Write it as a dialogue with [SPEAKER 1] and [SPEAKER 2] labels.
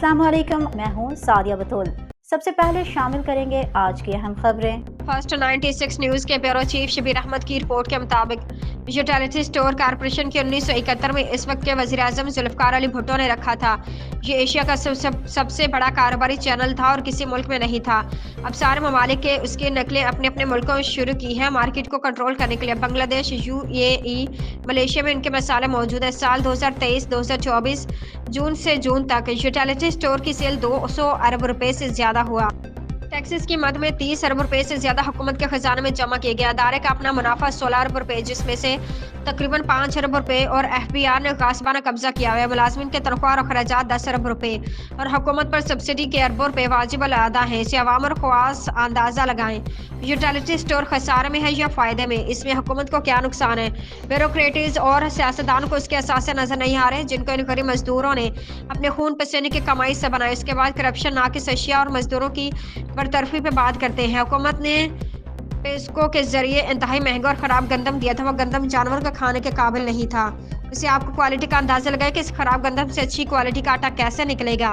[SPEAKER 1] अस्सलाम वालेकुम, मैं हूँ सादिया बतूल। सबसे पहले शामिल करेंगे आज की अहम खबरें।
[SPEAKER 2] फर्स्ट 96 न्यूज़ के ब्यूरो चीफ शबीर अहमद की रिपोर्ट के मुताबिक यूटिलिटी स्टोर कॉरपोरेशन के 1971 में इस वक्त के वज़ीर आज़म जुल्फ़िकार अली भुट्टो ने रखा था। ये एशिया का सबसे बड़ा कारोबारी चैनल था और किसी मुल्क में नहीं था। अब सारे ममालिक के उसकी नकलें अपने अपने मुल्कों में शुरू की हैं। मार्केट को कंट्रोल करने के लिए बांग्लादेश, UAE, मलेशिया में इनके मसाले मौजूद है। साल 2023-2024 जून से जून तक यूटिलिटी स्टोर की सेल 200 अरब रुपए से ज़्यादा हुआ। टैक्सेस की मद में 30 अरब रुपए से ज्यादा हुकूमत के खजाने में जमा किए गए। अदारे का अपना मुनाफा 16 अरब रुपए, जिसमें से तकरीबन 5 अरब रुपए और FBR ने गासिबाना कब्जा किया हुआ है। मुलाजमिन के तनख्वाह और अखराजात 10 अरब रुपए और हुकूमत पर सब्सिडी के अरबों रुपए वाजिब अदा हैं। इसे अवाम और ख्वास अंदाजा लगाएं। यूटिलिटी स्टोर खसारे में है या फायदे में, इसमें हुकूमत को क्या नुकसान है? ब्यूरोक्रेट्स और सियासतदान को इसके असासे नजर नहीं आ रहे, जिनको इन गरीब मजदूरों ने अपने खून पसीने की कमाई से बनाए। इसके बाद करप्शन, नाकिस अशिया और मजदूरों की बरतरफी पे बात करते हैं। हुकूमत ने पेस्को के जरिए इंतहाई महंगा और ख़राब गंदम दिया था। वह गंदम जानवर का खाने के काबिल नहीं था। इसे आपको क्वालिटी का अंदाज़ा लगाए कि इस खराब गंदम से अच्छी क्वालिटी का आटा कैसे निकलेगा।